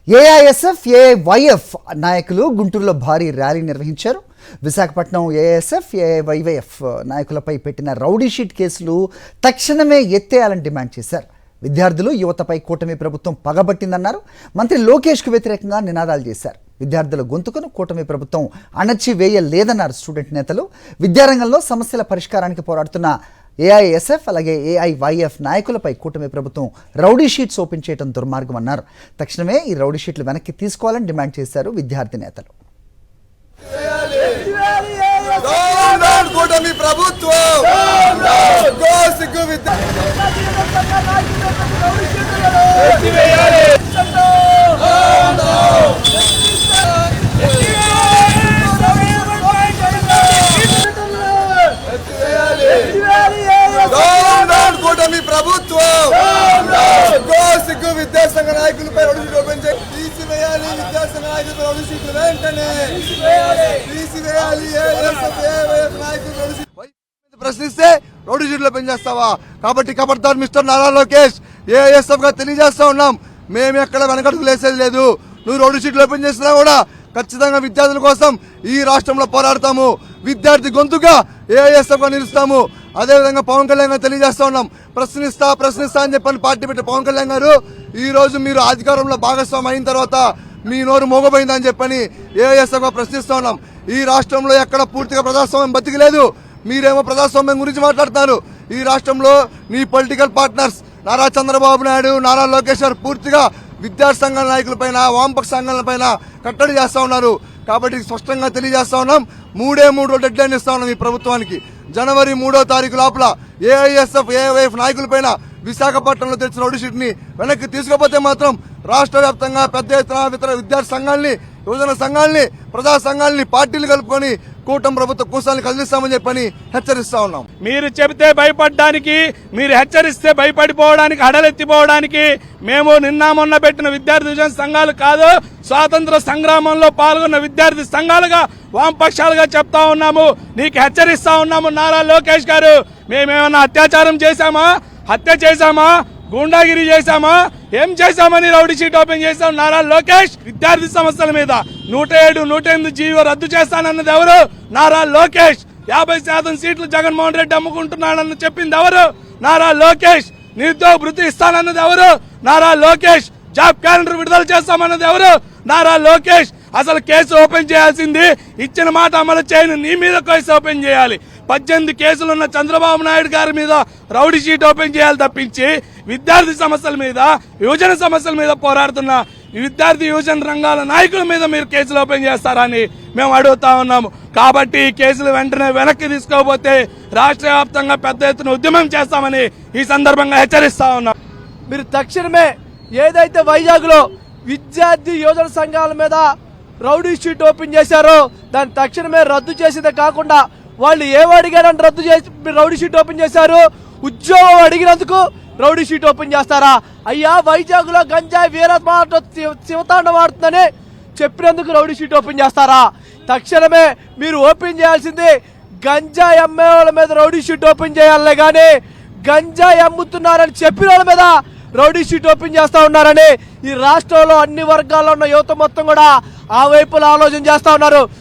AISF AIYF నాయకులు గుంటూరులో భారీ ర్యాలీ నిర్వహించారు. విశాఖపట్నం ఏఐఎస్ఎఫ్ ఏఐవైఎఫ్ నాయకులపై పెట్టిన రౌడీ షీట్ కేసులు తక్షణమే ఎత్తేయాలని డిమాండ్ చేశారు. విద్యార్థులు యువతపై కూటమి ప్రభుత్వం పగబట్టిందన్నారు. మంత్రి లోకేష్కు వ్యతిరేకంగా నినాదాలు చేశారు. విద్యార్థుల గొంతుకును కూటమి ప్రభుత్వం అణచివేయలేదన్నారు స్టూడెంట్ నేతలు. విద్యారంగంలో సమస్యల పరిష్కారానికి పోరాడుతున్న ఏఐఎస్ఎఫ్ అలాగే ఏఐవైఎఫ్ నాయకులపై కూటమి ప్రభుత్వం రౌడీ షీట్స్ ఓపెన్ చేయడం దుర్మార్గం అన్నారు. తక్షణమే ఈ రౌడీ షీట్లు వెనక్కి తీసుకోవాలని డిమాండ్ చేశారు విద్యార్థి నేతలు. విద్యాసంఘ నాయకులపై ఓపెన్ చేయాలి. తీసివేయాలి విద్యాసంఘ నాయకులపై రౌడీ షీట్లు వెంటనే తీసివేయాలి. ప్రశ్నిస్తే రౌడీ షీట్లు పెంచేస్తావా? కాబట్టి ఖబర్దార్ మిస్టర్ నారా లోకేష్, ఏఎస్ఎఫ్ గా తెలియజేస్తా ఉన్నాం, మేము ఎక్కడ వెనకడుగు లేసేది లేదు. నువ్వు రౌడీ షీట్లు ఓపెన్ చేసినా కూడా ఖచ్చితంగా విద్యార్థుల కోసం ఈ రాష్ట్రంలో పోరాడతాము. విద్యార్థి గొంతుగా ఏఎస్ఎఫ్ గా నిలుస్తాము. అదేవిధంగా పవన్ కళ్యాణ్ గారు తెలియజేస్తా ఉన్నాం, ప్రశ్నిస్తా అని చెప్పని పార్టీ పెట్టే పవన్ కళ్యాణ్ గారు ఈ రోజు మీరు అధికారంలో భాగస్వామి అయిన తర్వాత మీ నోరు మోగబోయిందని చెప్పని ఏఎస్ఎఫ్ గా ప్రశ్నిస్తా ఉన్నాం. ఈ రాష్ట్రంలో ఎక్కడ పూర్తిగా ప్రజాస్వామ్యం బతికిలేదు. మీరేమో ప్రజాస్వామ్యం గురించి మాట్లాడుతున్నారు. ఈ రాష్ట్రంలో మీ పొలిటికల్ పార్ట్నర్స్ నారా చంద్రబాబు నాయుడు, నారా లోకేష్ గారు పూర్తిగా విద్యార్థి సంఘాల నాయకులపైన, వామపక్ష సంఘాలపైన కట్టడి చేస్తా ఉన్నారు. కాబట్టి స్పష్టంగా తెలియజేస్తా ఉన్నాం, 3 రోజులు డెడ్ లైన్ ఇస్తా ఉన్నాం ఈ ప్రభుత్వానికి. జనవరి 3వ తారీఖు లోపల ఏఐఎస్ఎఫ్ ఏఐవైఎఫ్ నాయకులపైన విశాఖపట్నంలో తెచ్చిన రౌడీ షీట్ ని వెనక్కి తీసుకోకపోతే మాత్రం రాష్ట్ర వ్యాప్తంగా పెద్ద ఎత్తున ఇతర విద్యార్థి సంఘాలని, యువజన సంఘాలని, ప్రజా సంఘాలని, పార్టీలు కలుపుకొని కూటమి ప్రభుత్వ కూసాలను కదిలిస్తామని చెప్పని హెచ్చరిస్తా ఉన్నాం. మీరు చెబితే భయపడడానికి, మీరు హెచ్చరిస్తే భయపడిపోవడానికి, హడలెత్తిపోవడానికి మేము నిన్న మొన్న పెట్టిన విద్యార్థి యువజన సంఘాలు కాదు, స్వాతంత్ర సంగ్రామంలో పాల్గొన్న విద్యార్థి సంఘాలుగా, వామపక్షాలుగా చెప్తా ఉన్నాము. నీకు హెచ్చరిస్తా ఉన్నాము. నారా లోకేష్ గారు, మేమేమన్నా అత్యాచారం చేశామా, హత్య చేశామా, గూండాగిరి చేశామా, ఏం చేశామని రౌడీ షీట్ ఓపెన్ చేశాం? నారా లోకేష్ విద్యార్థి సమస్యల మీద 107, 108 జీవో రద్దు చేస్తానన్నది ఎవరు? నారా లోకేష్. 50% సీట్లు జగన్మోహన్ రెడ్డి అమ్ముకుంటున్నాడని చెప్పింది ఎవరు? నారా లోకేష్. నిరుద్యోగ భృతి ఇస్తానన్నది ఎవరు? నారా లోకేష్. జాబ్ క్యాలెండర్ విడుదల చేస్తామన్నది ఎవరు? నారా లోకేష్. అసలు కేసు ఓపెన్ చేయాల్సింది, ఇచ్చిన మాట అమలు చేయని నీ మీద కేసు ఓపెన్ చేయాలి. 18 కేసులున్న చంద్రబాబు నాయుడు గారి మీద రౌడీ షీట్ ఓపెన్ చేయాలి తప్పించి విద్యార్థి సమస్యల మీద, యువజన సమస్యల మీద పోరాడుతున్న విద్యార్థి యువజన రంగాల నాయకుల మీద మీరు కేసులు ఓపెన్ చేస్తారని మేము అడుగుతా ఉన్నాము. కాబట్టి ఈ కేసులు వెంటనే వెనక్కి తీసుకోకపోతే రాష్ట్ర వ్యాప్తంగా పెద్ద ఎత్తున ఉద్యమం చేస్తామని ఈ సందర్భంగా హెచ్చరిస్తా ఉన్నాం. మీరు తక్షణమే ఏదైతే వైజాగ్ లో విద్యార్థి యువజన సంఘాల మీద రౌడీ షీట్ ఓపెన్ చేశారో దాన్ని తక్షణమే రద్దు చేసేదే కాకుండా వాళ్ళు ఏమడిగారని రద్దు చేసి రౌడీ షీట్ ఓపెన్ చేశారు. ఉద్యోగం అడిగినందుకు రౌడీ షీట్ ఓపెన్ చేస్తారా? అయ్యా, వైజాగ్ లో గంజాయి వీరపాట శివతాండం ఆడుతుందని చెప్పినందుకు రౌడీ షీట్ ఓపెన్ చేస్తారా? తక్షణమే మీరు ఓపెన్ చేయాల్సింది గంజాయి అమ్మే వాళ్ళ మీద రౌడీ షీట్ ఓపెన్ చేయాలనే గానీ గంజాయి అమ్ముతున్నారని చెప్పిన వాళ్ళ మీద రౌడీ షీట్ ఓపెన్ చేస్తా ఉన్నారని ఈ రాష్ట్రంలో అన్ని వర్గాల్లో ఉన్న యువత మొత్తం కూడా ఆ వైపులో ఆలోచన చేస్తా ఉన్నారు.